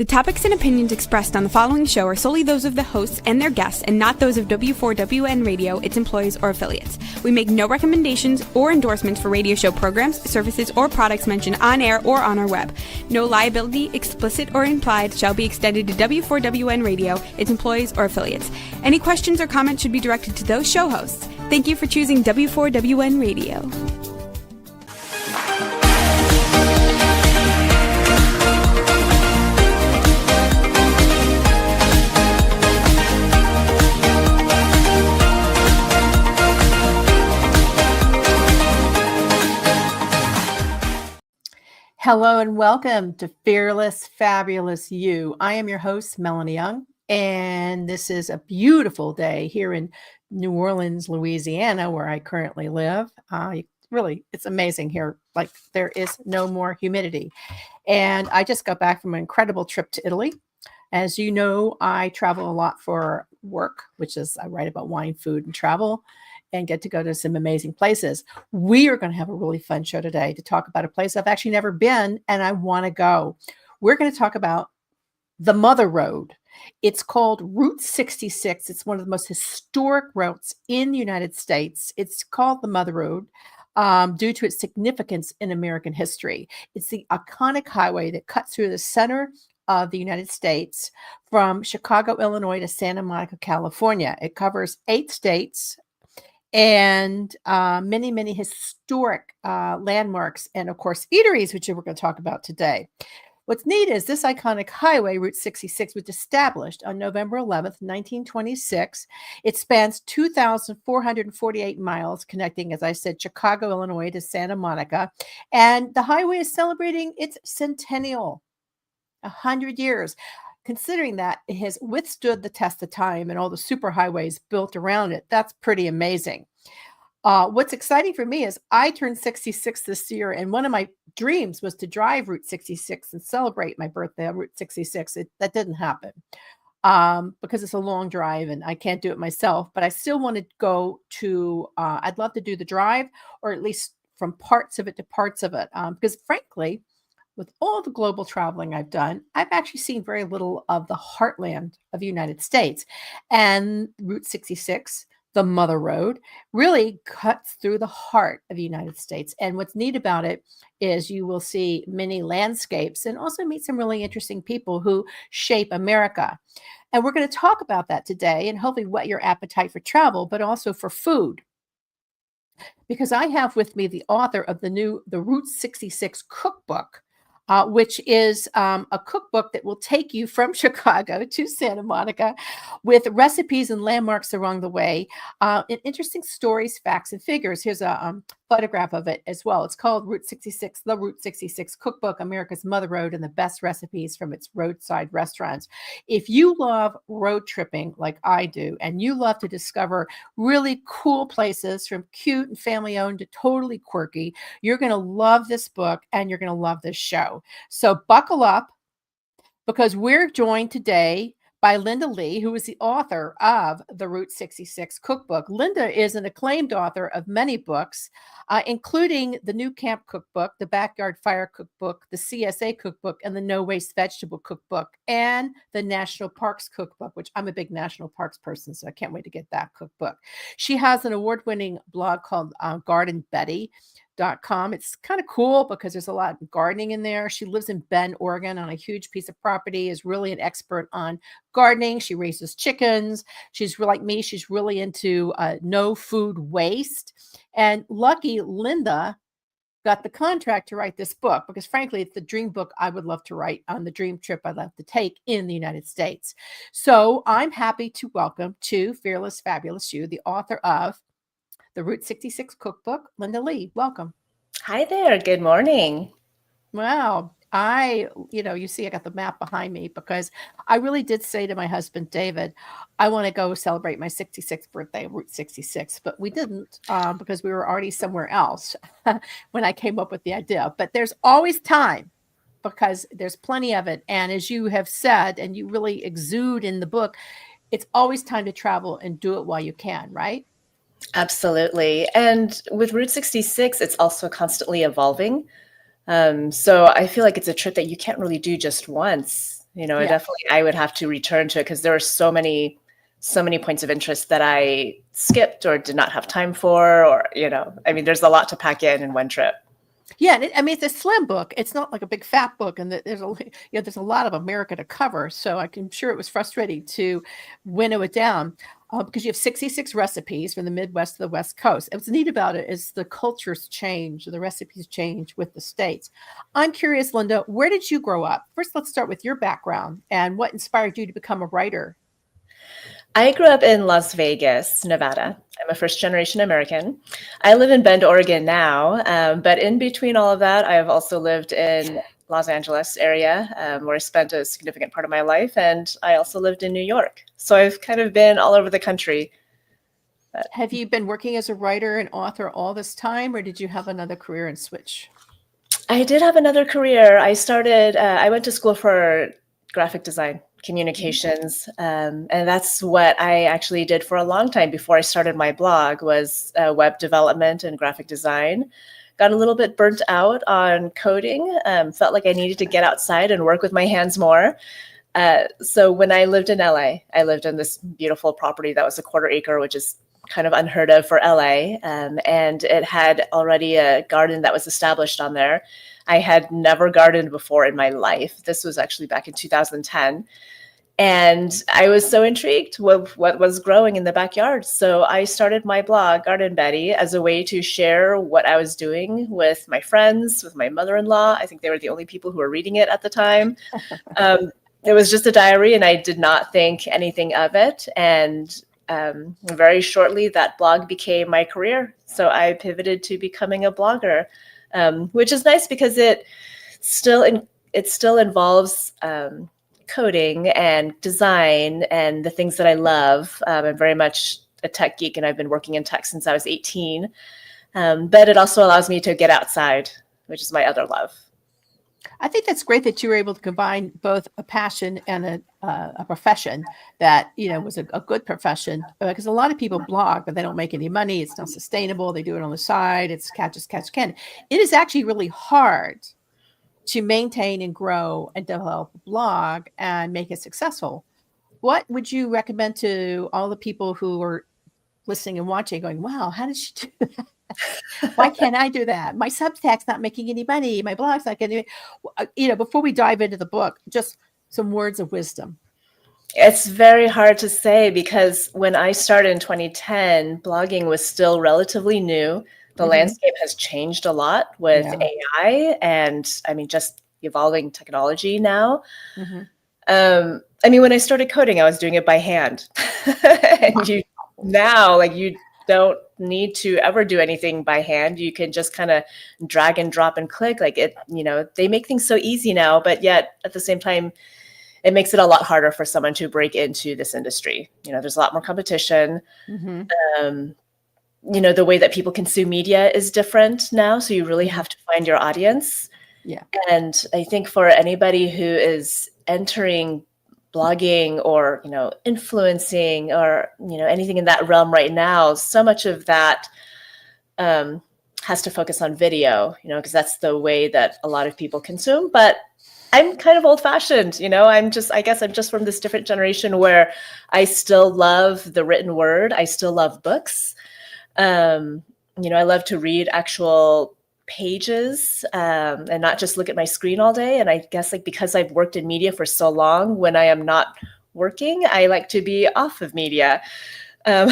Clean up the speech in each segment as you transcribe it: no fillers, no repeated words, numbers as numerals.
topics and opinions expressed on the following show are solely those of the hosts and their guests and not those of W4WN Radio, its employees, or affiliates. We make no recommendations or endorsements for radio show programs, services, or products mentioned on air or on our web. No liability, explicit or implied, shall be extended to W4WN Radio, its employees, or affiliates. Any questions or comments should be directed to those show hosts. Thank you for choosing W4WN Radio. Hello and welcome to Fearless, Fabulous You. I am your host, Melanie Young, and this is a beautiful day here in New Orleans, Louisiana, where I currently live. It's amazing here. Like, there is no more humidity. And I just got back from an incredible trip to Italy. As you know, I travel a lot for work, which is I write about wine, food, and travel, and get to go to some amazing places. We are going to have a really fun show today to talk about a place I've actually never been and I want to go. We're going to talk about the Mother Road. It's called Route 66. It's one of the most historic routes in the United States. It's called the Mother Road due to its significance in American history. It's the iconic highway that cuts through the center of the United States from Chicago, Illinois to Santa Monica, California. It covers 8 states and many, many historic landmarks and, of course, eateries, which we're going to talk about today. What's neat is this iconic highway, Route 66, was established on November 11th, 1926. It spans 2,448 miles, connecting, as I said, Chicago, Illinois to Santa Monica. And the highway is celebrating its centennial, 100 years. Considering that it has withstood the test of time and all the superhighways built around it, that's pretty amazing. What's exciting for me is I turned 66 this year, and one of my dreams was to drive Route 66 and celebrate my birthday on Route 66. That didn't happen because it's a long drive and I can't do it myself, but I still want to go to, I'd love to do the drive, or at least from parts of it to parts of it, because frankly, with all the global traveling I've done, I've actually seen very little of the heartland of the United States. And Route 66, the Mother Road, really cuts through the heart of the United States. And what's neat about it is you will see many landscapes and also meet some really interesting people who shape America. And we're going to talk about that today and hopefully whet your appetite for travel, but also for food. Because I have with me the author of the Route 66 Cookbook, which is a cookbook that will take you from Chicago to Santa Monica with recipes and landmarks along the way, and interesting stories, facts, and figures. Here's a photograph of it as well. It's called Route 66, the Route 66 Cookbook, America's Mother Road, and the best recipes from its roadside restaurants. If you love road tripping like I do, and you love to discover really cool places from cute and family-owned to totally quirky, you're going to love this book and you're going to love this show. So buckle up, because we're joined today by Linda Lee, who is the author of the Route 66 Cookbook. Linda is an acclaimed author of many books, including the New Camp Cookbook, the Backyard Fire Cookbook, the CSA Cookbook, and the No Waste Vegetable Cookbook, and the National Parks Cookbook, which I'm a big national parks person, so I can't wait to get that cookbook. She has an award-winning blog called GardenBetty.com. It's kind of cool because there's a lot of gardening in there. She lives in Bend, Oregon on a huge piece of property, is really an expert on gardening. She raises chickens. She's like me. She's really into no food waste. And lucky Linda got the contract to write this book because frankly, it's the dream book I would love to write on the dream trip I'd love to take in the United States. So I'm happy to welcome to Fearless, Fabulous You, the author of the Route 66 Cookbook, Linda Lee. Welcome. Hi there. Good morning. Wow. You see, I got the map behind me because I really did say to my husband, David, I want to go celebrate my 66th birthday of Route 66, but we didn't because we were already somewhere else when I came up with the idea. But there's always time because there's plenty of it. And as you have said, and you really exude in the book, it's always time to travel and do it while you can, right? Absolutely. And with Route 66, it's also constantly evolving. So I feel like it's a trip that you can't really do just once. Yeah. Yeah. Definitely I would have to return to it because there were so many points of interest that I skipped or did not have time for, or, there's a lot to pack in one trip. Yeah, and it's a slim book. It's not like a big fat book, and there's a lot of America to cover. So I'm sure it was frustrating to winnow it down because you have 66 recipes from the Midwest to the West Coast. And what's neat about it is the cultures change, the recipes change with the states. I'm curious, Linda, where did you grow up? First, let's start with your background and what inspired you to become a writer. I grew up in Las Vegas, Nevada. I'm a first-generation American. I live in Bend, Oregon now, but in between all of that, I have also lived in Los Angeles area, where I spent a significant part of my life, and I also lived in New York. So I've kind of been all over the country. Have you been working as a writer and author all this time, or did you have another career and switch? I did have another career. I went to school for graphic design, communications, and that's what I actually did for a long time before I started my blog, was web development and graphic design. Got a little bit burnt out on coding, felt like I needed to get outside and work with my hands more. So when I lived in LA, I lived in this beautiful property that was a 1/4 acre, which is kind of unheard of for LA. And it had already a garden that was established on there. I had never gardened before in my life. This was actually back in 2010. And I was so intrigued with what was growing in the backyard. So I started my blog, Garden Betty, as a way to share what I was doing with my friends, with my mother-in-law. I think they were the only people who were reading it at the time. It was just a diary, and I did not think anything of it. And very shortly, that blog became my career. So I pivoted to becoming a blogger, which is nice because it still involves coding and design and the things that I love. I'm very much a tech geek, and I've been working in tech since I was 18. But it also allows me to get outside, which is my other love. I think that's great that you were able to combine both a passion and a profession that, was a good profession, because a lot of people blog, but they don't make any money. It's not sustainable. They do it on the side. It's catch as catch can. It is actually really hard to maintain and grow and develop a blog and make it successful. What would you recommend to all the people who are listening and watching going, wow, how did she do that? Why can't I do that? My Substack's not making any money. My blog's not getting, before we dive into the book, just some words of wisdom. It's very hard to say because when I started in 2010, blogging was still relatively new. The landscape has changed a lot with AI and just evolving technology now. When I started coding, I was doing it by hand. And you don't need to ever do anything by hand. You can just kind of drag and drop and click like it, they make things so easy now, but yet at the same time, it makes it a lot harder for someone to break into this industry. There's a lot more competition. The way that people consume media is different now. So you really have to find your audience. Yeah. And I think for anybody who is entering blogging or, influencing or, anything in that realm right now, so much of that has to focus on video, because that's the way that a lot of people consume. But I'm kind of old fashioned, I guess I'm just from this different generation where I still love the written word. I still love books. I love to read actual pages and not just look at my screen all day. And I guess because I've worked in media for so long, when I am not working, I like to be off of media. And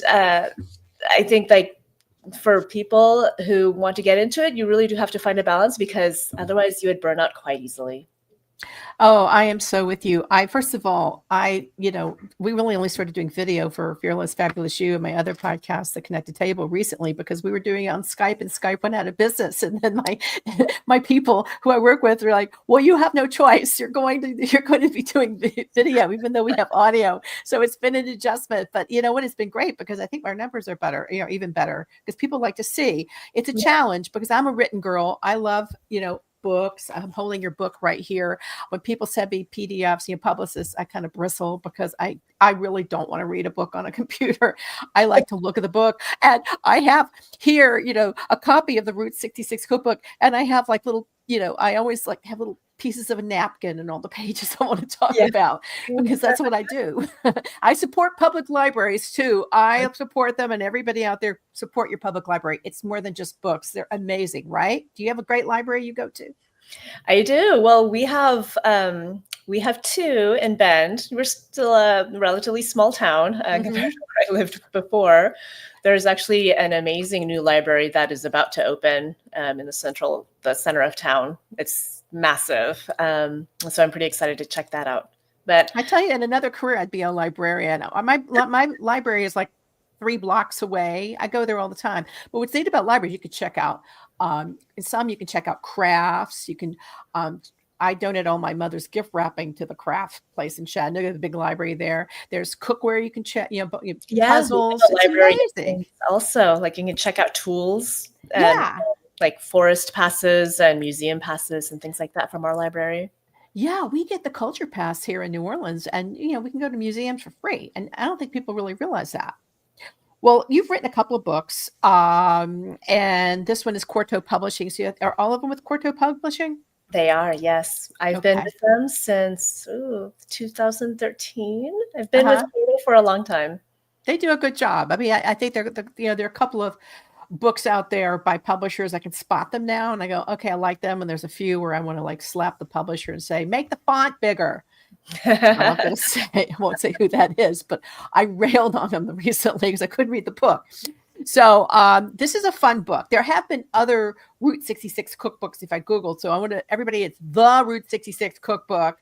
I think for people who want to get into it, you really do have to find a balance because otherwise you would burn out quite easily. Oh, I am so with you. First of all, we really only started doing video for Fearless, Fabulous You and my other podcast, The Connected Table, recently because we were doing it on Skype and Skype went out of business. And then my people who I work with are like, well, you have no choice. You're going to be doing video, even though we have audio. So it's been an adjustment. But you know what? It's been great because I think our numbers are better, even better because people like to see. It's a challenge because I'm a written girl. I love, books. I'm holding your book right here. When people send me PDFs, publicists, I kind of bristle because I really don't want to read a book on a computer. I like to look at the book, and I have here, a copy of the Route 66 Cookbook, and I have little, I always have little pieces of a napkin and all the pages I want to talk about, because that's what I do. I support public libraries too. I support them, and everybody out there, support your public library. It's more than just books. They're amazing, right? Do you have a great library you go to? I do. Well, we have two in Bend. We're still a relatively small town compared to where I lived before. There's actually an amazing new library that is about to open in the center of town. It's massive. So I'm pretty excited to check that out. But I tell you, in another career, I'd be a librarian. My library is like 3 blocks away. I go there all the time. But what's neat about libraries, you could check out, in some you can check out crafts. You can, I donate all my mother's gift wrapping to the craft place in Chattanooga, the big library there. There's cookware you can check, puzzles. It's library amazing. Also, like you can check out tools and like forest passes and museum passes and things like that from our library. Yeah, we get the culture pass here in New Orleans, and we can go to museums for free. And I don't think people really realize that. Well, you've written a couple of books, and this one is Quarto Publishing. So are all of them with Quarto Publishing? They are, yes. I've been with them since 2013. I've been with Quarto for a long time. They do a good job. I mean, I think there are a couple of books out there by publishers. I can spot them now, and I go, okay, I like them. And there's a few where I want to like slap the publisher and say, make the font bigger. I'm not going to say, I won't say who that is, but I railed on them recently because I couldn't read the book. So this is a fun book. There have been other Route 66 cookbooks if I Googled. So I want to, everybody, it's the Route 66 cookbook,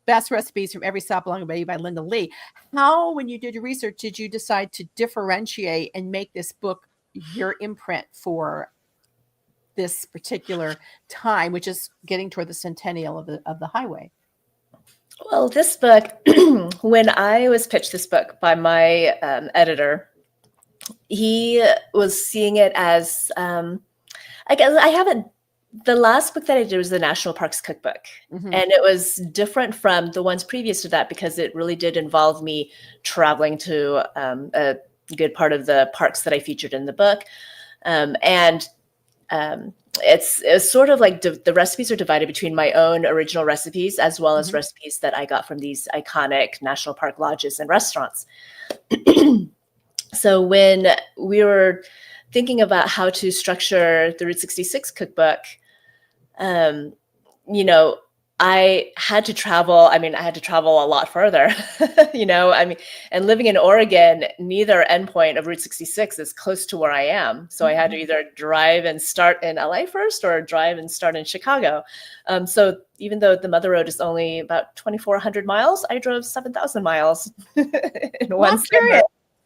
best recipes from every stop along the way by Linda Lee. How, when you did your research, did you decide to differentiate and make this book your imprint for this particular time, which is getting toward the centennial of the highway? Well, this book, when I was pitched this book by my editor, he was seeing it as, I guess the last book that I did was the National Parks Cookbook. And it was different from the ones previous to that because it really did involve me traveling to a good part of the parks that I featured in the book. It's sort of like the recipes are divided between my own original recipes as well as recipes that I got from these iconic national park lodges and restaurants. So when we were thinking about how to structure the Route 66 cookbook, I had to travel. I mean, I had to travel a lot further, and living in Oregon, neither endpoint of Route 66 is close to where I am. So I had to either drive and start in LA first or drive and start in Chicago. So even though the Mother Road is only about 2,400 miles, I drove 7,000 miles in one summer.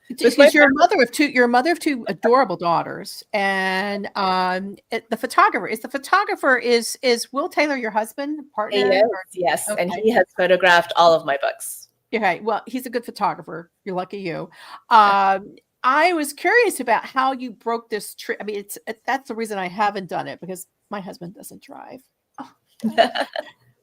Because you're a mother of two adorable daughters, and the photographer is Will Taylor your husband, partner? He is, yes, okay. And he has photographed all of my books. Okay, well, he's a good photographer. You're lucky you. I was curious about how you broke this trip. I mean, that's the reason I haven't done it, because my husband doesn't drive. Oh,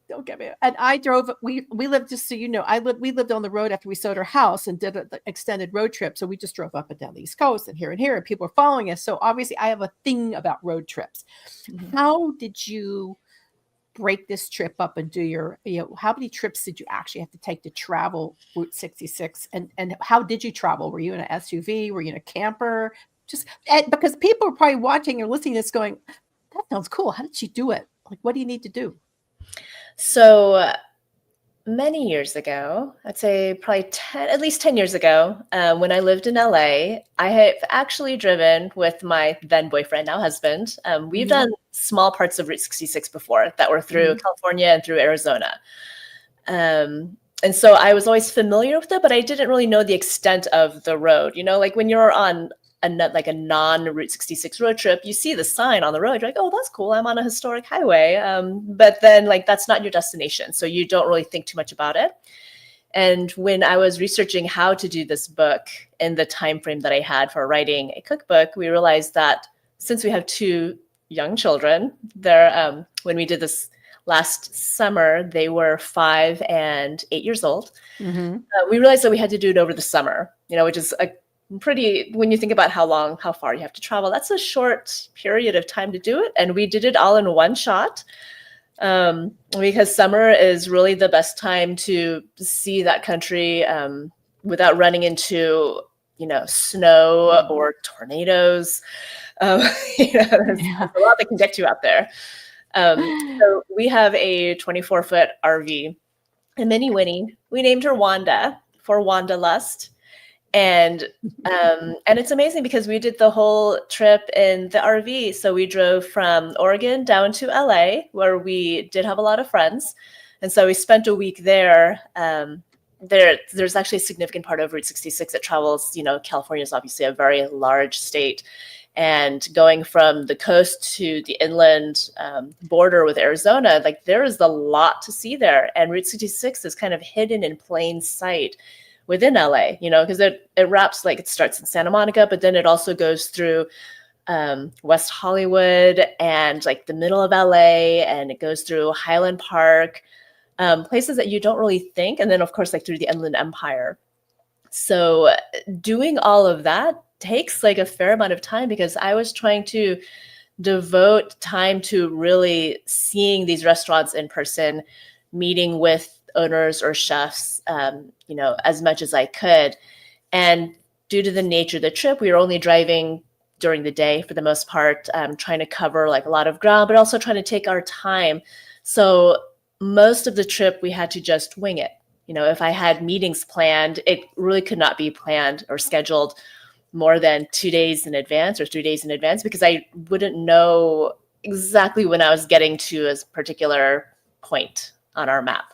don't get me. And I drove. We lived, just so you know, we lived on the road after we sold our house and did an extended road trip. So we just drove up and down the East Coast and here, and people were following us. So obviously, I have a thing about road trips. How did you break this trip up and do your? How many trips did you actually have to take to travel Route 66? And how did you travel? Were you in an SUV? Were you in a camper? Because people are probably watching or listening to this, going, "That sounds cool. How did she do it? Like, what do you need to do?" So many years ago, I'd say probably at least 10 years ago, when I lived in LA, I have actually driven with my then boyfriend, now husband. We've done small parts of Route 66 before that were through California and through Arizona. And so I was always familiar with it, but I didn't really know the extent of the road. Like when you're on a non-Route 66 road trip, you see the sign on the road, you're like, oh, that's cool, I'm on a historic highway. But then that's not your destination. So you don't really think too much about it. And when I was researching how to do this book in the time frame that I had for writing a cookbook, we realized that since we have 2 young children, when we did this last summer, they were 5 and 8 years old. We realized that we had to do it over the summer, which is when you think about how far you have to travel, that's a short period of time to do it. And we did it all in one shot. because summer is really the best time to see that country without running into, snow or tornadoes. There's a lot that can get you out there. So we have a 24-foot RV, a mini Winnie. We named her Wanda for Wanderlust. And it's amazing because we did the whole trip in the RV. So we drove from Oregon down to LA, where we did have a lot of friends. And so we spent a week there. There's actually a significant part of Route 66 that travels. California is obviously a very large state. And going from the coast to the inland border with Arizona, like there is a lot to see there. And Route 66 is kind of hidden in plain sight within LA, because it wraps, like it starts in Santa Monica, but then it also goes through West Hollywood and like the middle of LA, and it goes through Highland Park, places that you don't really think. And then of course, like through the Inland Empire. So doing all of that takes like a fair amount of time, because I was trying to devote time to really seeing these restaurants in person, meeting with owners or chefs, as much as I could. And due to the nature of the trip, we were only driving during the day for the most part, trying to cover like a lot of ground, but also trying to take our time. So most of the trip, we had to just wing it. If I had meetings planned, it really could not be planned or scheduled more than 2 days in advance or 3 days in advance, because I wouldn't know exactly when I was getting to a particular point on our map.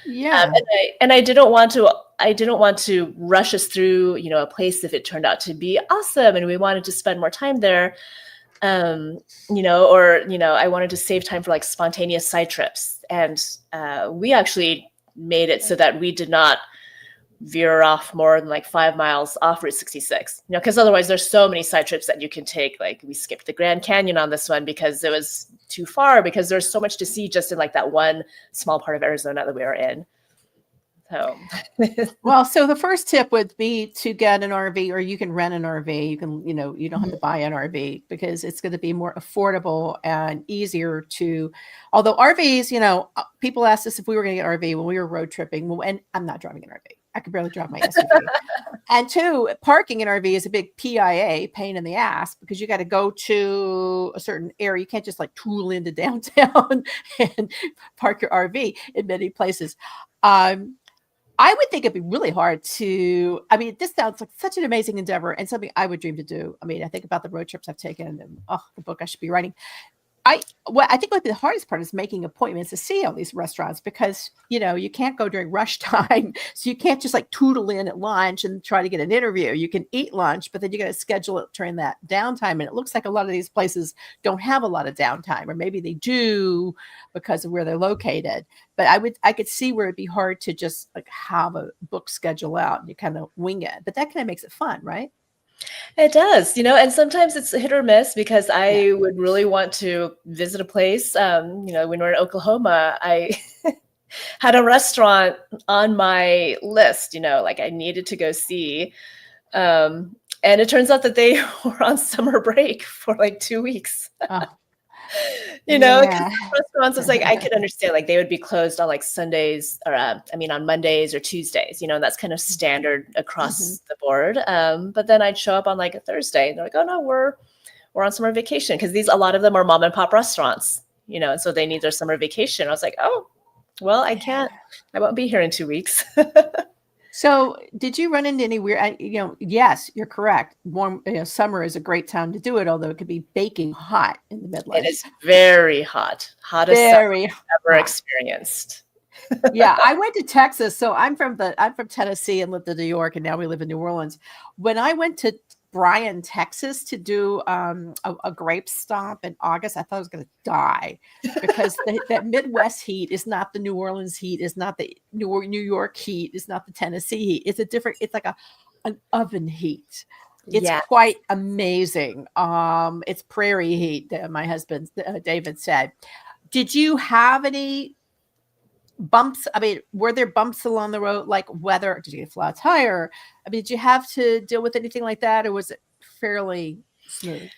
Yeah. And I didn't want to rush us through, a place if it turned out to be awesome and we wanted to spend more time there. I wanted to save time for like spontaneous side trips. And we actually made it so that we did not veer off more than like 5 miles off Route 66, because otherwise there's so many side trips that you can take. Like we skipped the Grand Canyon on this one because it was too far, because there's so much to see just in like that one small part of Arizona that we were in. So, well, so the first tip would be to get an RV, or you can rent an RV. You can, you don't have to buy an RV, because it's going to be more affordable and easier to, although RVs, people asked us if we were going to get an RV when we were road tripping. Well, and I'm not driving an RV. I could barely drive my SUV. And two, parking an RV is a big PIA, pain in the ass, because you got to go to a certain area. You can't just like tool into downtown and park your RV in many places. I would think it'd be really hard this sounds like such an amazing endeavor and something I would dream to do. I think about the road trips I've taken and the book I should be writing. I think what the hardest part is making appointments to see all these restaurants, because, you can't go during rush time. So you can't just like tootle in at lunch and try to get an interview. You can eat lunch, but then you got to schedule it during that downtime. And it looks like a lot of these places don't have a lot of downtime, or maybe they do because of where they're located. But I could see where it'd be hard to just like have a book schedule out and you kind of wing it. But that kind of makes it fun, right? It does, and sometimes it's hit or miss, because I would really want to visit a place. When we're in Oklahoma, I had a restaurant on my list, like I needed to go see. And it turns out that they were on summer break for like 2 weeks. Because restaurants, it's like I could understand, like they would be closed on like Sundays, or on Mondays or Tuesdays, and that's kind of standard across the board. But then I'd show up on like a Thursday and they're like, oh no, we're on summer vacation, because a lot of them are mom and pop restaurants, and so they need their summer vacation. I was like, oh, well, I won't be here in 2 weeks. So did you run into any weird, yes, you're correct. Warm, summer is a great time to do it, although it could be baking hot in the Midwest. It is very hot, hottest summer I've ever experienced. Yeah, I went to Texas. So I'm from Tennessee and lived in New York, and now we live in New Orleans. When I went to Bryan, Texas to do a grape stomp in August, I thought I was going to die, because that Midwest heat is not the New Orleans heat, is not the New York heat, is not the Tennessee heat. It's like an oven heat. It's quite amazing. It's prairie heat, my husband, David, said. Did you have any bumps? Were there bumps along the road, like weather? Did you get a flat tire? Did you have to deal with anything like that, or was it fairly smooth?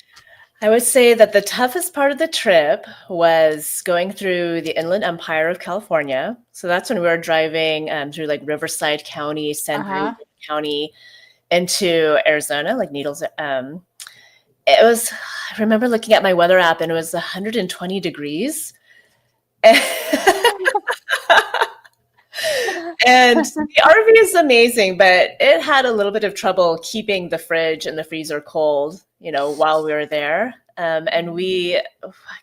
I would say that the toughest part of the trip was going through the Inland Empire of California. So that's when we were driving through like Riverside County, San Bernardino County into Arizona, like Needles. It was, I remember looking at my weather app and it was 120 degrees. And the RV is amazing, but it had a little bit of trouble keeping the fridge and the freezer cold, while we were there. And we, I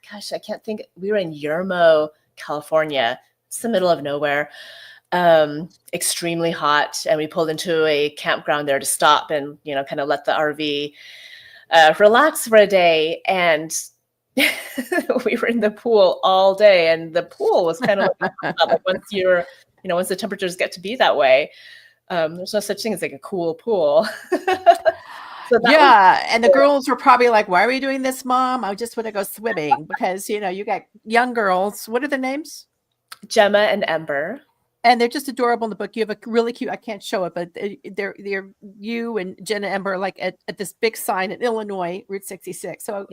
can't think, we were in Yermo, California. It's the middle of nowhere, extremely hot. And we pulled into a campground there to stop and, kind of let the RV relax for a day. And we were in the pool all day. And the pool was kind of like once the temperatures get to be that way, there's no such thing as like a cool pool. And the girls were probably like, why are we doing this, Mom? I just want to go swimming because, you got young girls. What are the names? Gemma and Ember. And they're just adorable in the book. You have a really cute, I can't show it, but they're you and Jenna Ember like at this big sign in Illinois, Route 66. So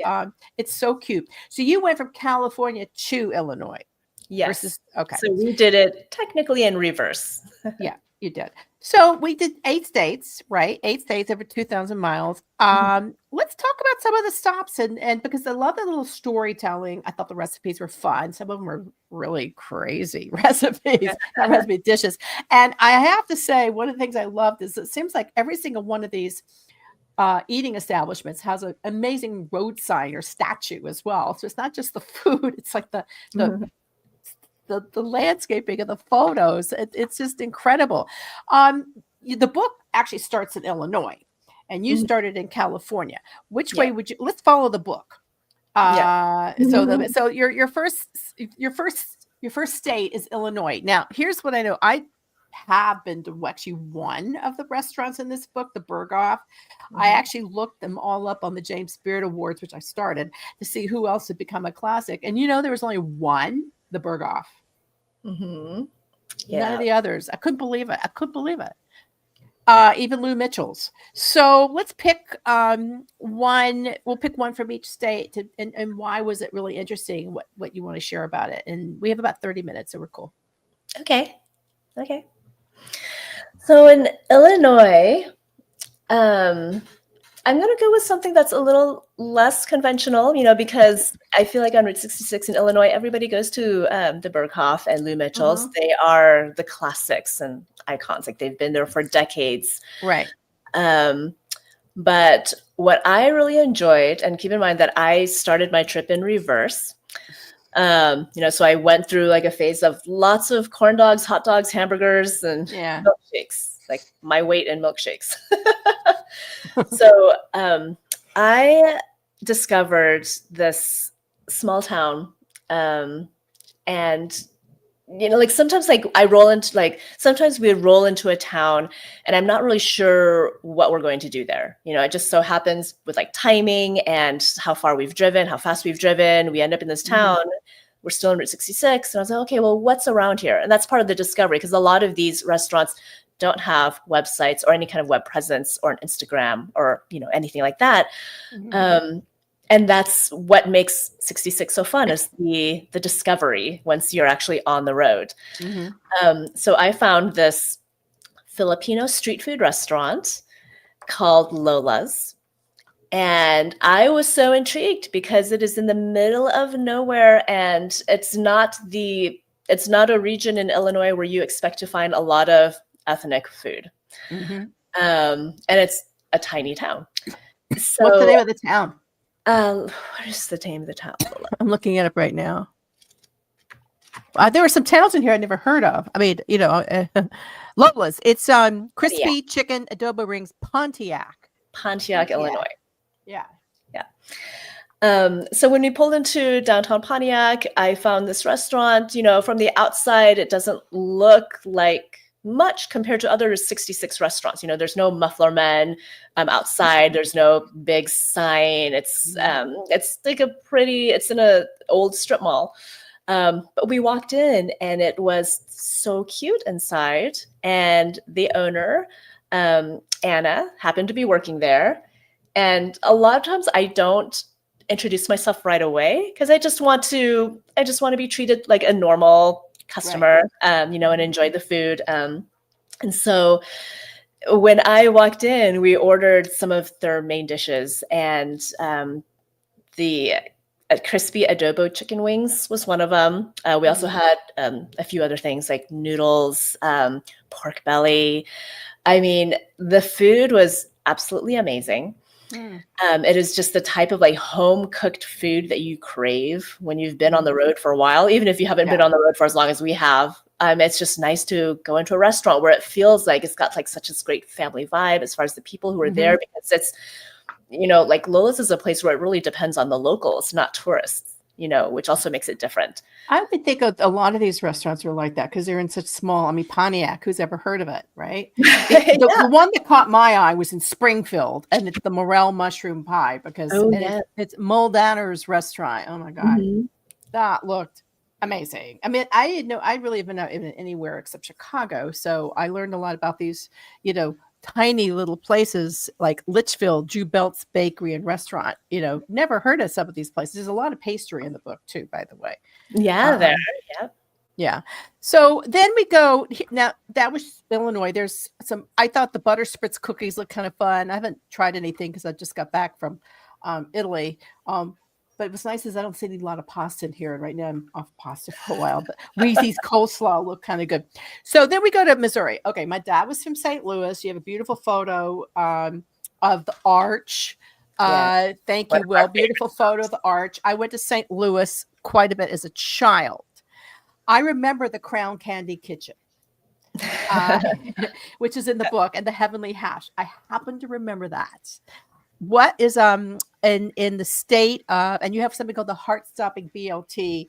it's so cute. So you went from California to Illinois. Yes. Okay. So we did it technically in reverse. Yeah, you did. So we did 8 states, right? 8 states over 2,000 miles. Let's talk about some of the stops and because I love the little storytelling. I thought the recipes were fun. Some of them were really crazy recipes, recipe dishes. And I have to say, one of the things I loved is it seems like every single one of these eating establishments has an amazing road sign or statue as well. So it's not just the food; it's like the landscaping and the photos. It's just incredible. The book actually starts in Illinois and you started in California. Which way would you, let's follow the book. So your first state is Illinois. Now here's what I know. I have been to actually one of the restaurants in this book, the Berghoff. I actually looked them all up on the James Beard Awards, which I started to see who else had become a classic. And there was only one, the Berghoff. None of the others. I couldn't believe it. Even Lou Mitchell's. So let's pick one. We'll pick one from each state and why was it really interesting? What you want to share about it? And we have about 30 minutes, so we're cool. Okay. So in Illinois, I'm going to go with something that's a little less conventional, because I feel like on Route 66 in Illinois, everybody goes to the Berghoff and Lou Mitchell's. They are the classics and icons. Like they've been there for decades. Right. But what I really enjoyed, and keep in mind that I started my trip in reverse. So I went through like a phase of lots of corn dogs, hot dogs, hamburgers, and milkshakes, like my weight in milkshakes. So I discovered this small town, and sometimes sometimes we roll into a town and I'm not really sure what we're going to do there. It just so happens with like timing and how far we've driven, how fast we've driven. We end up in this town. We're still in Route 66. And I was like, okay, well, what's around here? And that's part of the discovery because a lot of these restaurants don't have websites or any kind of web presence or an Instagram or, anything like that. And that's what makes 66 so fun is the discovery once you're actually on the road. So I found this Filipino street food restaurant called Lola's. And I was so intrigued because it is in the middle of nowhere and it's not a region in Illinois where you expect to find a lot of ethnic food. And it's a tiny town. So, what's the name of the town? What is the name of the town? I'm looking it up right now. There were some towns in here I never heard of. I mean, Lola's. It's crispy chicken adobo rings, Pontiac, Illinois. Yeah. So when we pulled into downtown Pontiac, I found this restaurant. From the outside, it doesn't look like much compared to other 66 restaurants. There's no muffler men outside. There's no big sign. It's like it's in a old strip mall. But we walked in and it was so cute inside. And the owner, Anna, happened to be working there. And a lot of times I don't introduce myself right away because I just want to be treated like a normal customer, you know, and enjoy the food. And so when I walked in, we ordered some of their main dishes, and the crispy adobo chicken wings was one of them. We also had a few other things like noodles, pork belly. I mean, the food was absolutely amazing. It is just the type of like home cooked food that you crave when you've been on the road for a while, even if you haven't been on the road for as long as we have. It's just nice to go into a restaurant where it feels like it's got like such a great family vibe as far as the people who are there, because it's, you know, like Lola's is a place where it really depends on the locals, not tourists, you know, which also makes it different. I would think a lot of these restaurants are like that because they're in such small. I mean, Pontiac, who's ever heard of it, right? The one that caught my eye was in Springfield, and it's the Morel Mushroom Pie because it's Muldaner's restaurant. Oh my God, that looked amazing. I mean, I didn't know, I really haven't been anywhere except Chicago, so I learned a lot about these, you know, tiny little places like Litchfield, Jew Belt's Bakery and Restaurant. You know, never heard of some of these places. There's a lot of pastry in the book too, by the way. Yeah. So then we go now. That was Illinois. There's some. I thought the butter spritz cookies look kind of fun. I haven't tried anything because I just got back from Italy. But what's nice is I don't see a lot of pasta in here. And right now I'm off pasta for a while. But Weezy's coleslaw look kind of good. So then we go to Missouri. Okay, my dad was from St. Louis. You have a beautiful photo of the arch. Thank you, Will. Beautiful photo of the arch. I went to St. Louis quite a bit as a child. I remember the Crown Candy Kitchen, which is in the book, and the Heavenly Hash. I happen to remember that. What is in the state of, and you have something called the Heart Stopping BLT.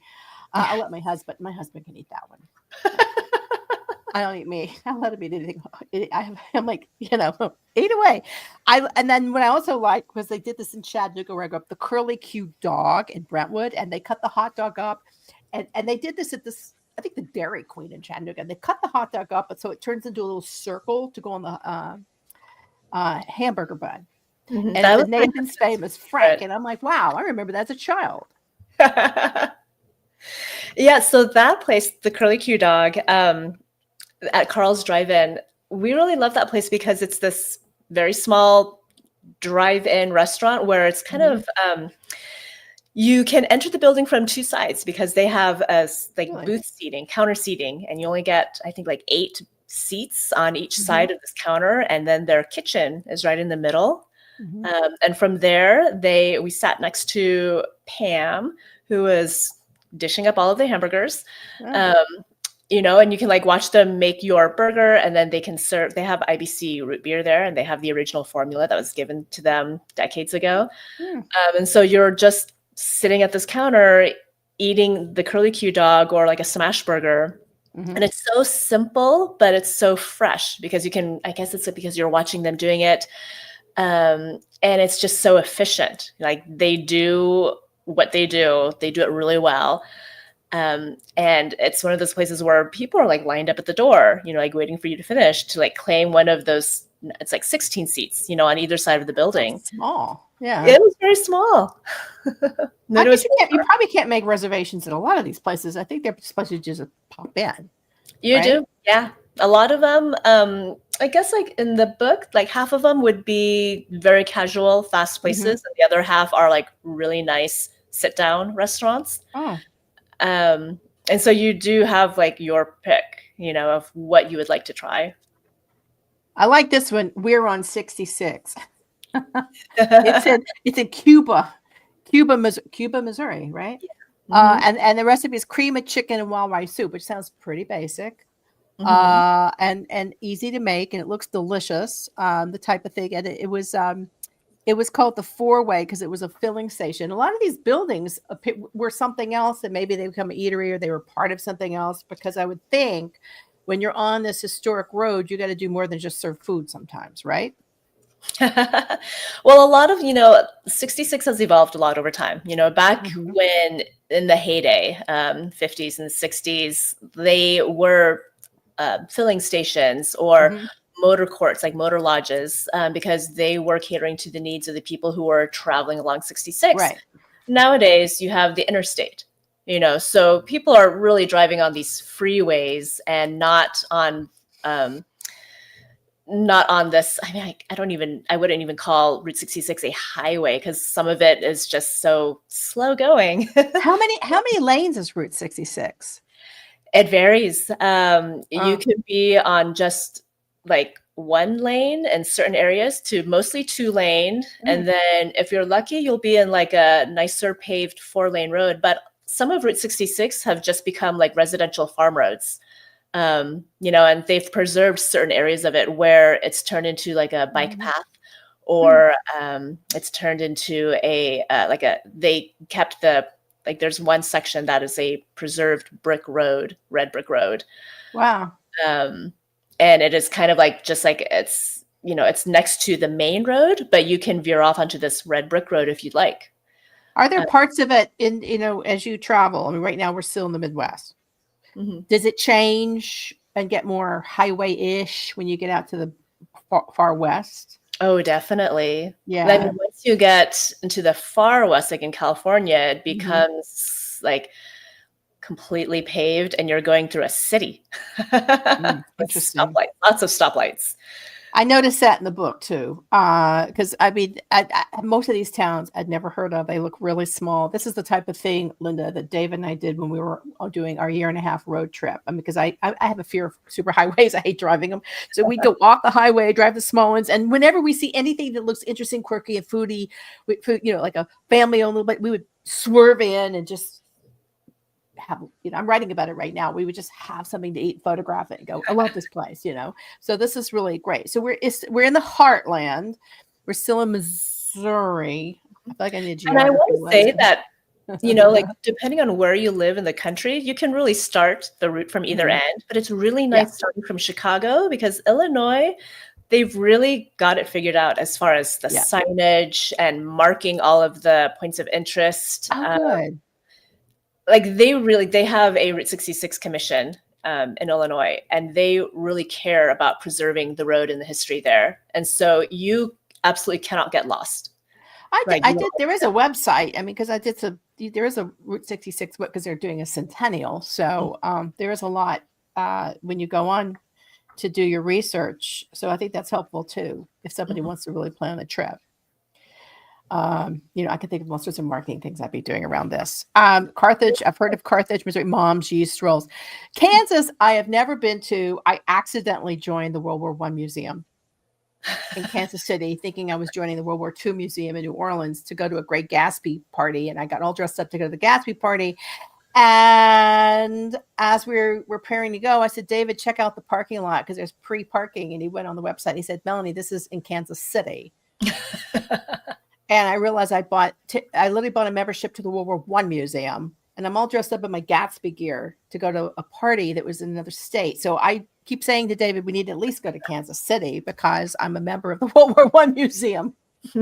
I'll let my husband can eat that one. I don't eat meat. I'll let him eat anything. I'm like, you know, eat away. And then what I also like was they did this in Chattanooga where I grew up, the Curly Q Dog in Brentwood, and they cut the hot dog up, and they did this at this, I think the Dairy Queen in Chattanooga, and they cut the hot dog up, and so it turns into a little circle to go on the hamburger bun. And it's Nathan's Famous Frank. And I'm like, wow, I remember that as a child. Yeah, so that place, the Curly Q Dog, at Carl's Drive-In, we really love that place because it's this very small drive-in restaurant where it's kind of you can enter the building from two sides because they have booth seating, counter seating, and you only get, I think, like 8 seats on each side of this counter, and then their kitchen is right in the middle. And from there, we sat next to Pam, who was dishing up all of the hamburgers. You know, and you can like watch them make your burger, and then they have IBC root beer there, and they have the original formula that was given to them decades ago. And so you're just sitting at this counter eating the Curly Q Dog or like a smash burger. And it's so simple, but it's so fresh because I guess it's because you're watching them doing it. And it's just so efficient. Like they do what they do it really well. And it's one of those places where people are like lined up at the door, you know, like waiting for you to finish to like claim one of those. It's like 16 seats, you know, on either side of the building. That's small. Yeah. It was very small. You probably can't make reservations at a lot of these places. I think they're supposed to just pop in. You do. Yeah. A lot of them, I guess like in the book, like half of them would be very casual, fast places. And the other half are like really nice sit down restaurants. And so you do have like your pick, you know, of what you would like to try. I like this one. We're on 66. It's in Cuba, Missouri, right? And the recipe is cream of chicken and wild rice soup, which sounds pretty basic. And easy to make, and it looks delicious. The type of thing, and it was called the 4-Way because it was a filling station. A lot of these buildings were something else, and maybe they become an eatery or they were part of something else. Because I would think when you're on this historic road, you got to do more than just serve food sometimes, right? Well, a lot of, 66 has evolved a lot over time. Back when in the heyday, 50s and 60s, they were filling stations or motor courts, like motor lodges, because they were catering to the needs of the people who were traveling along 66. Right. Nowadays, you have the interstate, so people are really driving on these freeways and not on this. I mean, I wouldn't even call Route 66 a highway because some of it is just so slow going. How many lanes is Route 66? It varies. You could be on just like one lane in certain areas to mostly 2-lane. And then if you're lucky, you'll be in like a nicer paved 4-lane road. But some of Route 66 have just become like residential farm roads. And they've preserved certain areas of it where it's turned into like a bike path, or it's turned into they kept there's one section that is a preserved red brick road. Wow. And it is kind of like, just like it's next to the main road, but you can veer off onto this red brick road if you'd like. Are there parts of it as you travel? I mean, right now we're still in the Midwest. Does it change and get more highway-ish when you get out to the far west? Oh, definitely. Yeah. Then once you get into the far west, like in California, it becomes like completely paved, and you're going through a city. Interesting. Lots of stoplights. I noticed that in the book too, because I mean, most of these towns I'd never heard of. They look really small. This is the type of thing, Linda, that Dave and I did when we were doing our 1.5-year road trip. I mean, because I have a fear of super highways. I hate driving them. So we go off the highway, drive the small ones, and whenever we see anything that looks interesting, quirky, and foodie, like a family-owned little bit, we would swerve in and just have, I'm writing about it right now. We would just have something to eat, photograph it, and go, I love this place, So this is really great. So we're in the heartland. We're still in Missouri. I feel like I need geography. And I want to say that, like depending on where you live in the country, you can really start the route from either end. But it's really nice starting from Chicago, because Illinois, they've really got it figured out as far as the signage and marking all of the points of interest. Good. Like they have a Route 66 commission in Illinois, and they really care about preserving the road and the history there. And so you absolutely cannot get lost. I did. There is a website. I mean, because there is a Route 66 because they're doing a centennial. So there is a lot when you go on to do your research. So I think that's helpful too, if somebody wants to really plan a trip. I can think of all sorts of marketing things I'd be doing around this. Carthage, I've heard of Carthage, Missouri. Moms use strolls. Kansas, I have never been to. I accidentally joined the World War I Museum in Kansas City, thinking I was joining the World War II Museum in New Orleans to go to a Great Gatsby party. And I got all dressed up to go to the Gatsby party. And as we're preparing to go, I said, David, check out the parking lot because there's pre-parking. And he went on the website. He said, Melanie, this is in Kansas City. And I realized I literally bought a membership to the World War I Museum, and I'm all dressed up in my Gatsby gear to go to a party that was in another state. So I keep saying to David, we need to at least go to Kansas City because I'm a member of the World War I Museum. So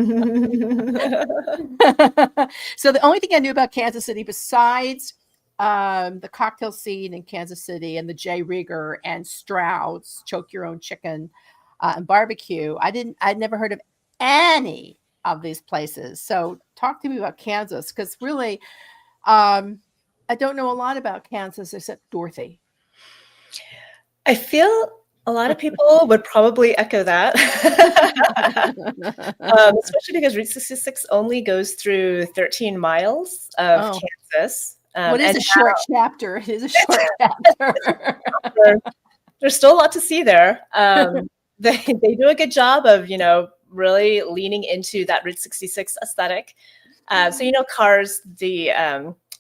the only thing I knew about Kansas City, besides the cocktail scene in Kansas City and the J. Rieger and Stroud's choke your own chicken and barbecue, I'd never heard of any of these places. So talk to me about Kansas, because really I don't know a lot about Kansas except Dorothy. I feel a lot of people would probably echo that, especially because Route 66 only goes through 13 miles of Kansas. What is a short chapter? It is a short chapter. There's still a lot to see there. They do a good job of, really leaning into that Route 66 aesthetic. So, Cars, the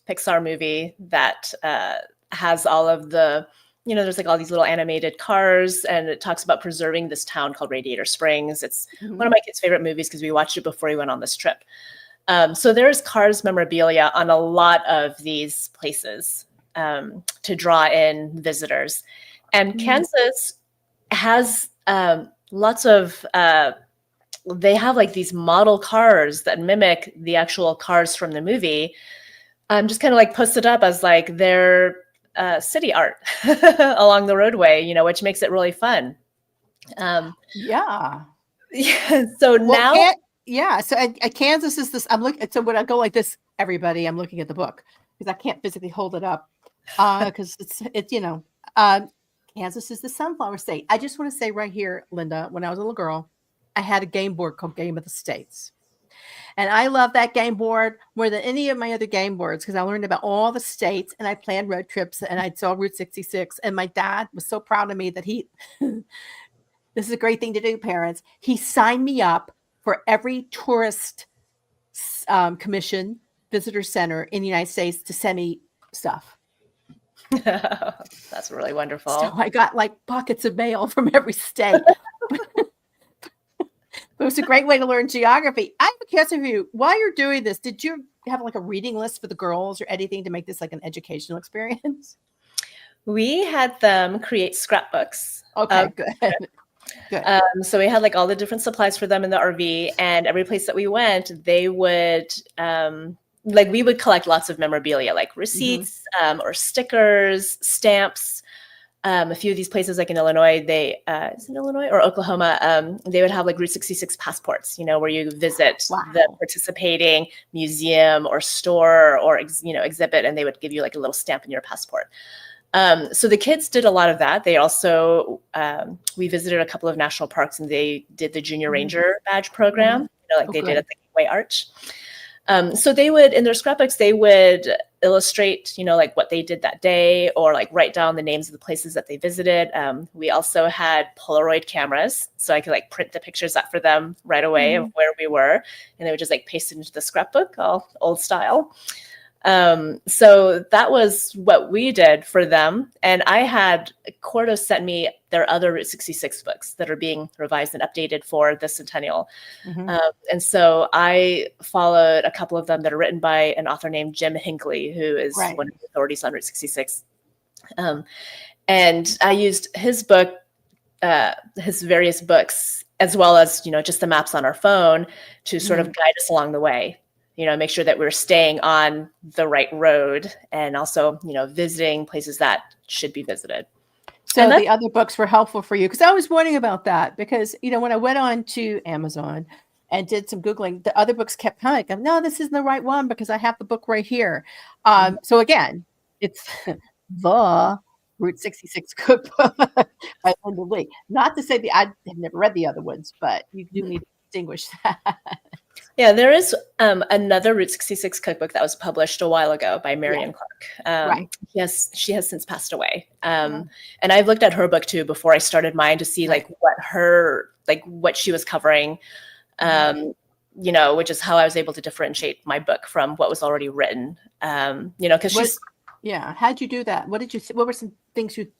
Pixar movie that has all of the, there's like all these little animated cars, and it talks about preserving this town called Radiator Springs. It's one of my kids' favorite movies because we watched it before we went on this trip. So there's Cars memorabilia on a lot of these places to draw in visitors. And Kansas has lots of they have like these model cars that mimic the actual cars from the movie, just kind of like posted up as like their city art along the roadway, which makes it really fun. Yeah. So now, So Kansas is this. I'm looking. So when I go like this, everybody, I'm looking at the book because I can't physically hold it up because it's Kansas is the sunflower state. I just want to say right here, Linda, when I was a little girl, I had a game board called Game of the States. And I love that game board more than any of my other game boards because I learned about all the states and I planned road trips and I saw Route 66. And my dad was so proud of me that this is a great thing to do, parents. He signed me up for every tourist commission visitor center in the United States to send me stuff. That's really wonderful. So I got like buckets of mail from every state. It was a great way to learn geography. I have a question for you. While you're doing this, did you have like a reading list for the girls or anything to make this like an educational experience? We had them create scrapbooks. Okay, good. Good. So we had like all the different supplies for them in the RV, and every place that we went, they would we would collect lots of memorabilia, like receipts or stickers, stamps. A few of these places, like in Illinois, is it Illinois or Oklahoma? They would have like Route 66 passports, where you visit the participating museum or store or exhibit, and they would give you like a little stamp in your passport. So the kids did a lot of that. They also, we visited a couple of national parks, and they did the Junior Ranger badge program, they did at the Gateway Arch. So they would, in their scrapbooks, they would illustrate, like what they did that day, or like write down the names of the places that they visited. We also had Polaroid cameras, so I could like print the pictures up for them right away of where we were, and they would just like paste it into the scrapbook, all old style. So that was what we did for them. And I had Cordo sent me their other Route 66 books that are being revised and updated for the centennial. And so I followed a couple of them that are written by an author named Jim Hinckley, who is one of the authorities on Route 66. And I used his book, his various books, as well as, just the maps on our phone to sort of guide us along the way. Make sure that we're staying on the right road, and also, visiting places that should be visited. So the other books were helpful for you, because I was wondering about that, because, when I went on to Amazon and did some Googling, the other books kept coming. No, this isn't the right one because I have the book right here. So again, it's the Route 66 Cookbook by Linda Lee. Not to say I have never read the other ones, but you do need to distinguish that. Yeah, there is another Route 66 cookbook that was published a while ago by Marion Clark. Yes, she has since passed away. And I've looked at her book too before I started mine to see like what she was covering, which is how I was able to differentiate my book from what was already written. Because she's how'd you do that? What were some things you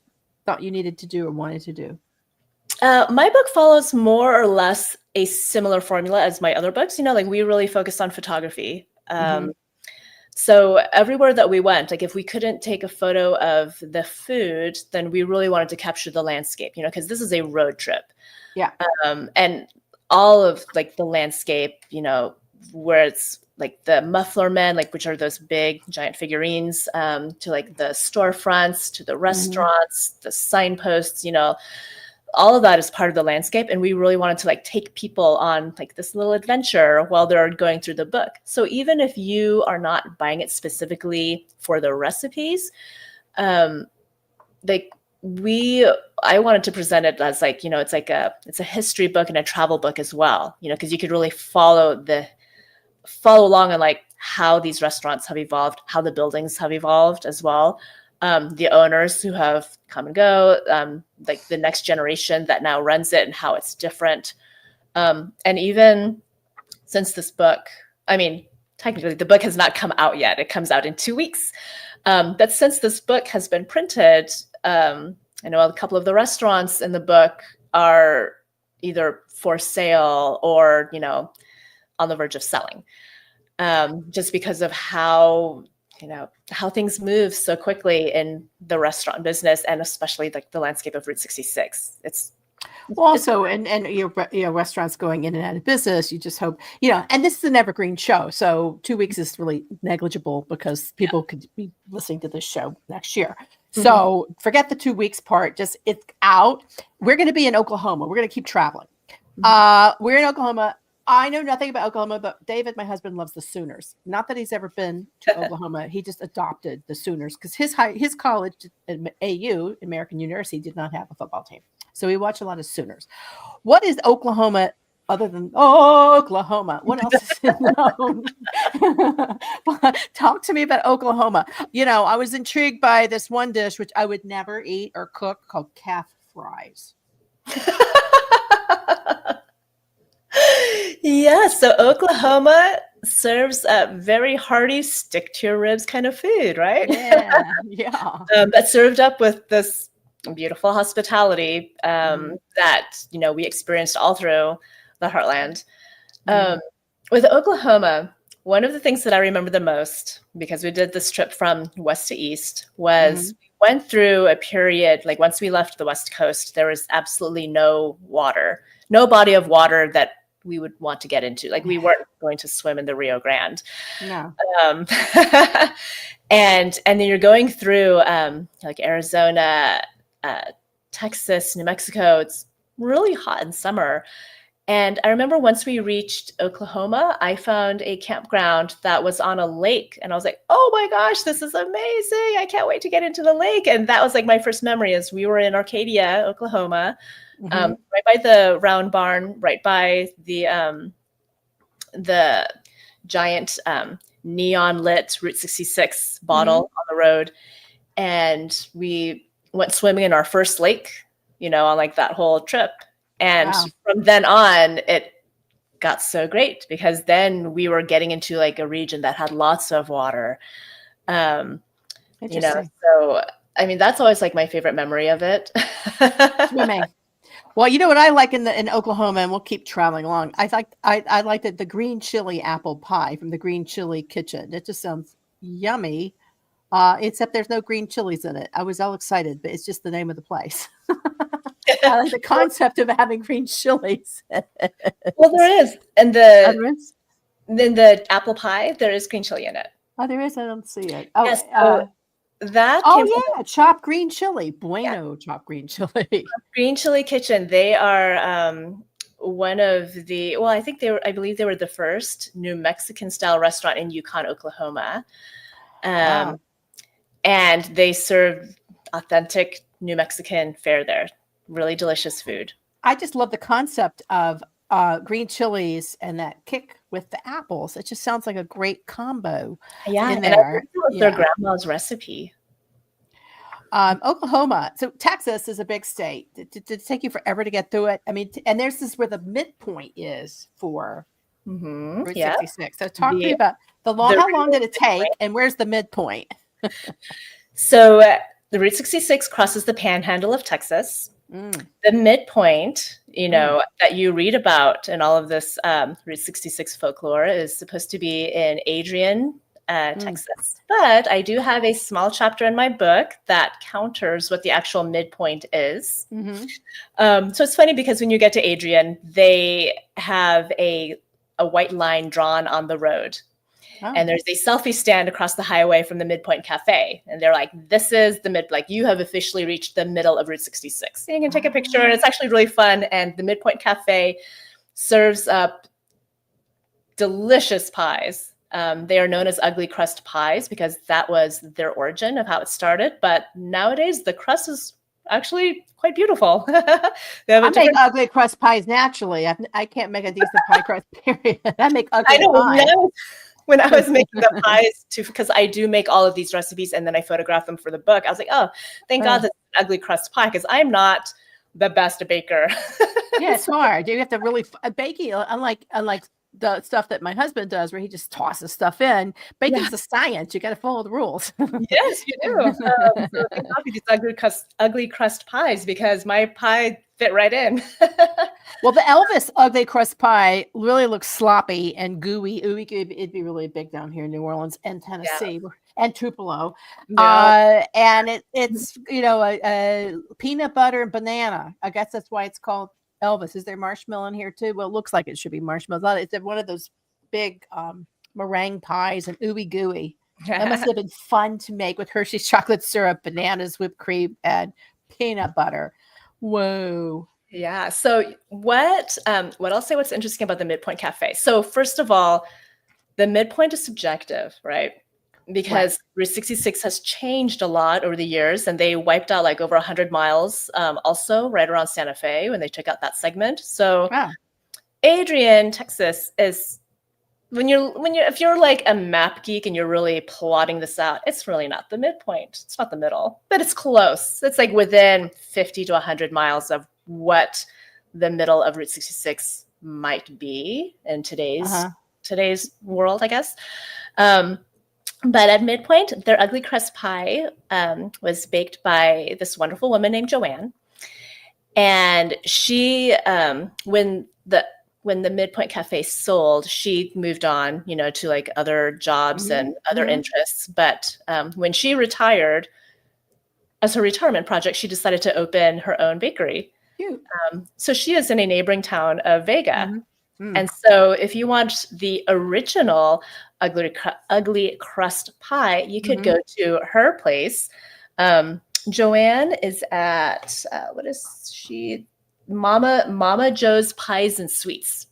thought you needed to do or wanted to do? My book follows more or less a similar formula as my other books. We really focused on photography. So everywhere that we went, like if we couldn't take a photo of the food, then we really wanted to capture the landscape, because this is a road trip. Yeah. And all of like the landscape, where it's like the muffler men, like which are those big giant figurines, to like the storefronts, to the restaurants, the signposts, all of that is part of the landscape. And we really wanted to like take people on like this little adventure while they're going through the book. So even if you are not buying it specifically for the recipes, I wanted to present it as like, it's a history book and a travel book as well, because you could really follow along on like how these restaurants have evolved, how the buildings have evolved as well. The owners who have come and go, like the next generation that now runs it and how it's different. And even since this book, technically the book has not come out yet. It comes out in 2 weeks. But since this book has been printed, I know a couple of the restaurants in the book are either for sale or, on the verge of selling, just because of how things move so quickly in the restaurant business, and especially like the landscape of Route 66. And your restaurants going in and out of business, you just hope, and this is an evergreen show. So 2 weeks is really negligible because people could be listening to this show next year. So forget the 2 weeks part, just it's out. We're going to be in Oklahoma. We're going to keep traveling. We're in Oklahoma I know nothing about Oklahoma, but David, my husband, loves the Sooners. Not that he's ever been to Oklahoma. He just adopted the Sooners because his college, AU, American University, did not have a football team. So we watch a lot of Sooners. What is Oklahoma other than Oklahoma? What else is known? Talk to me about Oklahoma. I was intrigued by this one dish, which I would never eat or cook, called calf fries. Yeah, so Oklahoma serves a very hearty, stick to your ribs kind of food, right? Yeah. But served up with this beautiful hospitality that we experienced all through the heartland. With Oklahoma, one of the things that I remember the most, because we did this trip from west to east, was we went through a period, like once we left the West Coast, there was absolutely no water, no body of water that we would want to get into. Like we weren't going to swim in the Rio Grande. No. And then you're going through like Arizona, Texas, New Mexico. It's really hot in summer. And I remember once we reached Oklahoma, I found a campground that was on a lake. And I was like, oh my gosh, this is amazing. I can't wait to get into the lake. And that was like my first memory is we were in Arcadia, Oklahoma, right by the round barn, right by the giant neon lit Route 66 bottle on the road. And we went swimming in our first lake, on like that whole trip. And from then on, it got so great because then we were getting into like a region that had lots of water. So I mean, that's always like my favorite memory of it. Swimming. Well, you know what I like in Oklahoma, and we'll keep traveling along. I like the green chili apple pie from the Green Chili Kitchen. It just sounds yummy. Except there's no green chilies in it. I was all excited, but it's just the name of the place. I like the concept of having green chilies. Well, there is. And then the apple pie, there is green chili in it. Oh, there is? I don't see it. Oh, yes, chopped green chili. Chopped green chili. Green Chili Kitchen. They are one of the, well, I believe they were the first New Mexican style restaurant in Yukon, Oklahoma. And they serve authentic New Mexican fare there. Really delicious food. I just love the concept of green chilies and that kick with the apples. It just sounds like a great combo. Yeah, in there. And I think their grandma's recipe. Oklahoma. So Texas is a big state. Did it take you forever to get through it? I mean, and this is where the midpoint is for Route 66. So talk to me about how long did it take and where's the midpoint? So the Route 66 crosses the panhandle of Texas. The midpoint, that you read about in all of this Route 66 folklore is supposed to be in Adrian, Texas. But I do have a small chapter in my book that counters what the actual midpoint is. So it's funny because when you get to Adrian, they have a white line drawn on the road. And there's a selfie stand across the highway from the Midpoint Cafe. And they're like, this is you have officially reached the middle of Route 66. And you can take a picture and it's actually really fun. And the Midpoint Cafe serves up delicious pies. They are known as ugly crust pies because that was their origin of how it started. But nowadays the crust is actually quite beautiful. I make ugly crust pies naturally. I can't make a decent pie crust, period. I make ugly pie. When I was making the pies because I do make all of these recipes and then I photograph them for the book, I was like, oh, thank God that's an ugly crust pie because I'm not the best baker. Yeah, it's hard. You have to really baking, unlike the stuff that my husband does where he just tosses stuff in. Baking's a science. You got to follow the rules. Yes, you do. So thank God for these ugly crust pies because my pie fit right in. Well, the Elvis ugly crust pie really looks sloppy and gooey. It'd be really big down here in New Orleans and Tennessee and Tupelo. And it's a peanut butter and banana. I guess that's why it's called Elvis. Is there marshmallow in here too? Well, it looks like it should be marshmallow. It's one of those big meringue pies and ooey gooey. That must have been fun to make with Hershey's chocolate syrup, bananas, whipped cream, and peanut butter. Whoa. Yeah. So what I'll say what's interesting about the Midpoint Cafe. So first of all, the midpoint is subjective, right? Right. Because Route 66 has changed a lot over the years, and they wiped out like over 100 miles also right around Santa Fe when they took out that segment. So Ah, Adrian, Texas is when you're if you're like a map geek and you're really plotting this out, it's really not the midpoint. It's not the middle, but it's close. It's like within 50 to 100 miles of what the middle of Route 66 might be in uh-huh. today's world, I guess. Um, but at midpoint, their ugly crust pie was baked by this wonderful woman named Joanne. And she, when the Midpoint Cafe sold, she moved on, to like other jobs and other interests. But when she retired, as her retirement project, she decided to open her own bakery. Cute. So she is in a neighboring town of Vega. Mm. And so if you want the original ugly crust pie, you could go to her place. Joanne is at, what is she? Mama Joe's Pies and Sweets.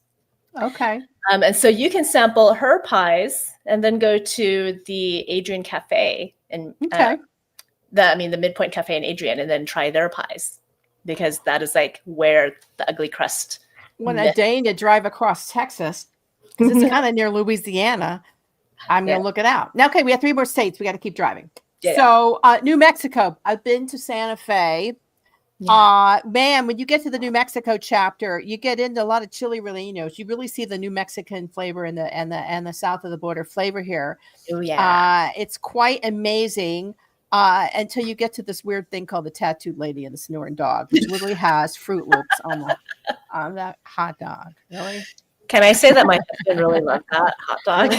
Okay. And so you can sample her pies and then go to the Adrian Cafe and Okay. the Midpoint Cafe in Adrian, and then try their pies, because that is like where the ugly crust. When a day to drive across Texas, because it's kind of near Louisiana, I'm going to look it out. Now, okay, we have 3 more states. We got to keep driving. Yeah. So New Mexico, I've been to Santa Fe. Yeah. Man, when you get to the New Mexico chapter, you get into a lot of chili rellenos. You really see the New Mexican flavor and the south of the border flavor here. Oh yeah. It's quite amazing until you get to this weird thing called the Tattooed Lady and the Snoring Dog, which literally has Fruit Loops on that hot dog. Really? Can I say that my husband really loves that hot dog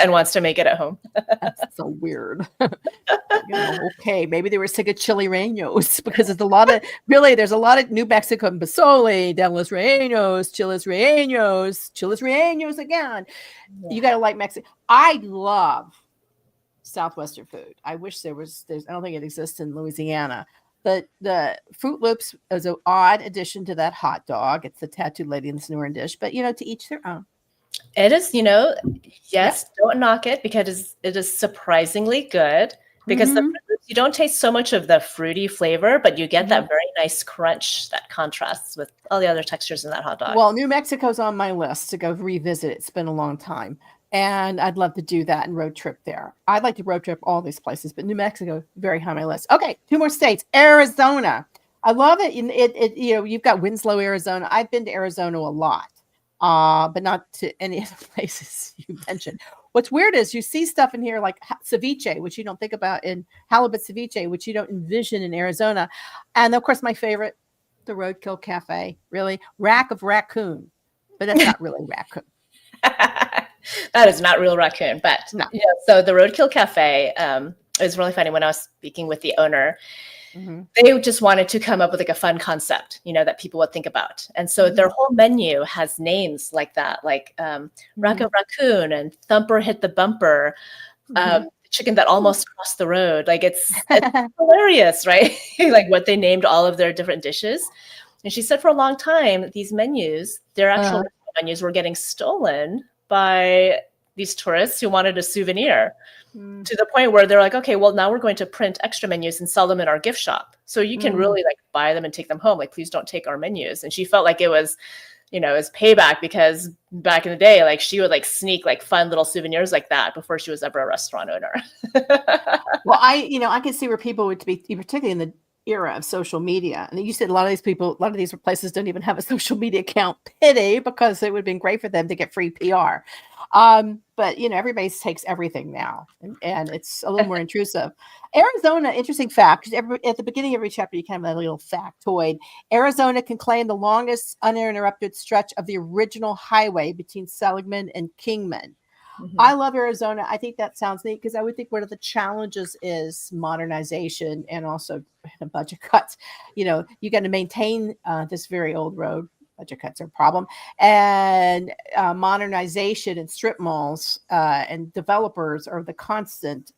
and wants to make it at home? That's so weird. Okay, maybe they were sick of chili rellenos because there's a lot of New Mexican pozole, de los rellenos, chiles rellenos again. Yeah. You got to like Mexico. I love Southwestern food. I wish I don't think it exists in Louisiana. But the Fruit Loops is an odd addition to that hot dog. It's the Tattooed Lady and the Snoring Dish, but to each their own. It is, yes, don't knock it, because it is surprisingly good, because the Fruit Loops, you don't taste so much of the fruity flavor, but you get that very nice crunch that contrasts with all the other textures in that hot dog. Well, New Mexico's on my list to go revisit. It's been a long time. And I'd love to do that and road trip there. I'd like to road trip all these places, but New Mexico, very high on my list. Okay, 2 more states. Arizona. I love it. You've got Winslow, Arizona. I've been to Arizona a lot, but not to any of the places you mentioned. What's weird is you see stuff in here like ceviche, which you don't think about, in halibut ceviche, which you don't envision in Arizona. And of course, my favorite, the Roadkill Cafe. Really, rack of raccoon, but that's not really raccoon. That is not real raccoon, but no. Yeah. So the Roadkill Cafe is really funny. When I was speaking with the owner, they just wanted to come up with like a fun concept, that people would think about. And so their whole menu has names like that, like Rack of Raccoon and Thumper Hit the Bumper, Chicken That Almost Crossed the Road. Like it's hilarious, right? Like what they named all of their different dishes. And she said for a long time, these menus, their actual menus, were getting stolen by these tourists who wanted a souvenir, to the point where they're like, okay, well, now we're going to print extra menus and sell them in our gift shop. So you can really like buy them and take them home. Like, please don't take our menus. And she felt like it was, it was payback, because back in the day, like she would like sneak like fun little souvenirs like that before she was ever a restaurant owner. Well, I can see where people would be, particularly in the era of social media. And you said a lot of these places don't even have a social media account. Pity, because it would have been great for them to get free PR. But everybody takes everything now, and it's a little more intrusive. Arizona, interesting fact, at the beginning of every chapter, you kind of have a little factoid. Arizona can claim the longest uninterrupted stretch of the original highway between Seligman and Kingman. I love Arizona. I think that sounds neat, because I would think one of the challenges is modernization and also budget cuts. You got to maintain this very old road. Budget cuts are a problem, and modernization and strip malls and developers are the constant,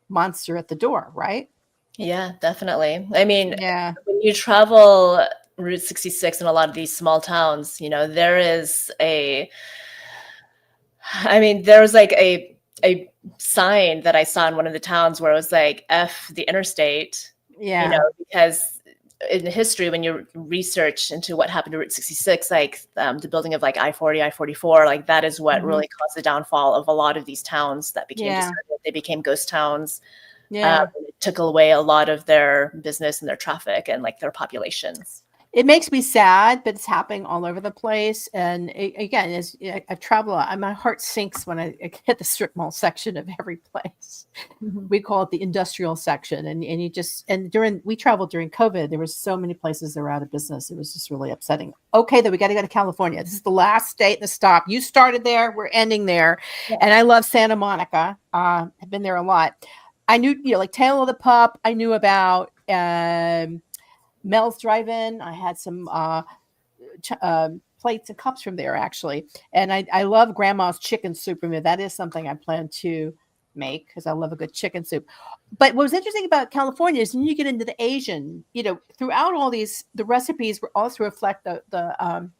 monster at the door, right? Yeah, definitely. I mean, Yeah. when you travel Route 66 in a lot of these small towns, there is there's like a sign that I saw in one of the towns where it was like F the interstate, Yeah. because in history, when you research into what happened to Route 66, like the building of like I-40, I-44, like that is what Mhm. really caused the downfall of a lot of these towns that became Yeah. deserted. They became ghost towns. Yeah. It took away a lot of their business and their traffic and like their populations. It makes me sad, but it's happening all over the place. And again, as I travel, my heart sinks when I hit the strip mall section of every place. Mhm. We call it the industrial section. And you just, and we traveled during COVID, there were so many places that were out of business. It was just really upsetting. Okay, then we got to go to California. This is the last state in the stop. You started there, we're ending there. Yeah. And I love Santa Monica. I've been there a lot. I knew, like Tale of the Pup, I knew about, Mel's Drive-In. I had some plates and cups from there, actually. And I love Grandma's chicken soup from there. That is something I plan to make because I love a good chicken soup. But what was interesting about California is when you get into the Asian, throughout all these, the recipes also reflect the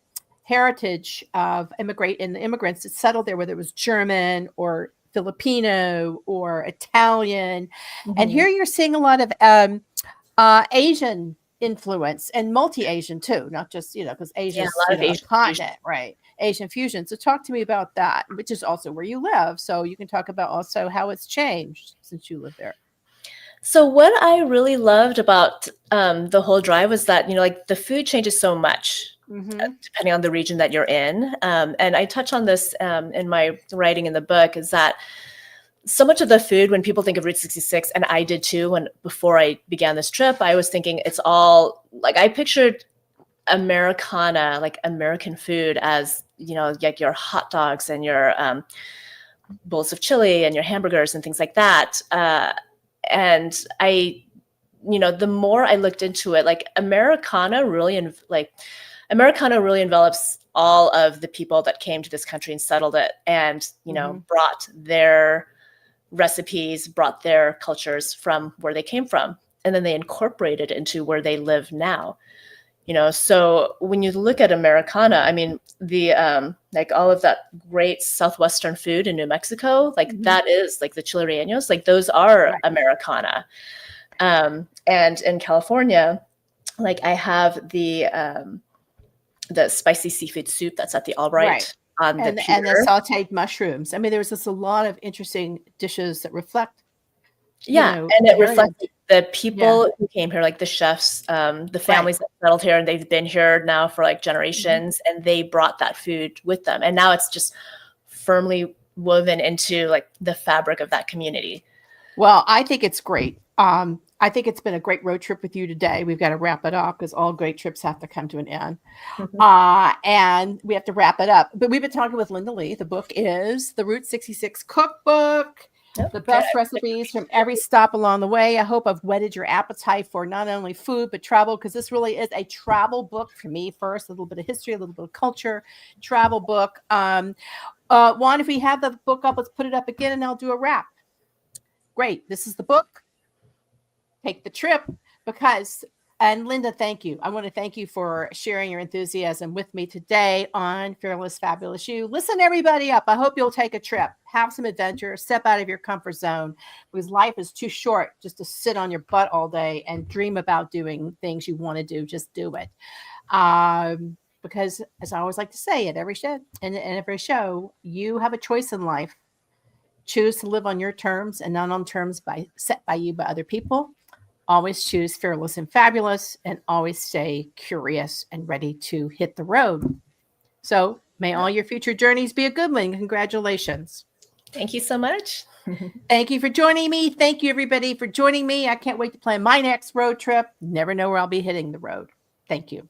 heritage of the immigrants that settled there, whether it was German or Filipino or Italian. And Mhm. here you're seeing a lot of Asian influence and multi-Asian too, not just, because Yeah, Asia's, a lot of a Asian fusion. continent, right? Asian fusion. So talk to me about that, which is also where you live. So you can talk about also how it's changed since you live there. So what I really loved about the whole drive was that, like the food changes so much Mm-hmm. depending on the region that you're in. And I touch on this in my writing in the book, is that so much of the food, when people think of Route 66, and I did too, before I began this trip, I was thinking it's all like, I pictured Americana, like American food, as like your hot dogs and your bowls of chili and your hamburgers and things like that. And the more I looked into it, like Americana really envelops all of the people that came to this country and settled it, and Mm-hmm. brought their recipes, brought their cultures from where they came from, and then they incorporated it into where they live now. So when you look at Americana, I mean, the like all of that great southwestern food in New Mexico, like Mm-hmm. that is like the chile rellenos, like those are Right. Americana. And in California, like I have the spicy seafood soup that's at the Right. Albright on the And the pier. sauteed mushrooms. I mean, there's just a lot of interesting dishes that reflect, Yeah, and the it heritage. reflected the Yeah. people who came here, like the chefs, the Right. families that settled here, and they've been here now for like Mm-hmm. generations, and they brought that food with them. And now it's just firmly woven into like the fabric of that community. Well, I think it's great. I think it's been a great road trip with you today. We've got to wrap it up because all great trips have to come to an end. And we have to wrap it up. But we've been talking with Linda Lee. The book is The Route 66 Cookbook, Yep. the best recipes from every stop along the way. I hope I've whetted your appetite for not only food, but travel, because this really is a travel book for me first, a little bit of history, a little bit of culture, travel book. Juan, if we have the book up, let's put it up again and I'll do a wrap. Great. This is the book. Take the trip and Linda, thank you. I want to thank you for sharing your enthusiasm with me today on Fearless Fabulous You. Listen, everybody up. I hope you'll take a trip, have some adventure, step out of your comfort zone, because life is too short just to sit on your butt all day and dream about doing things you want to do. Just do it. Because as I always like to say at every show, and every show, you have a choice in life. Choose to live on your terms and not on terms set by you by other people. Always choose fearless and fabulous, and always stay curious and ready to hit the road. So may all your future journeys be a good one. Congratulations. Thank you so much. Thank you for joining me. Thank you, everybody, for joining me. I can't wait to plan my next road trip. Never know where I'll be hitting the road. Thank you.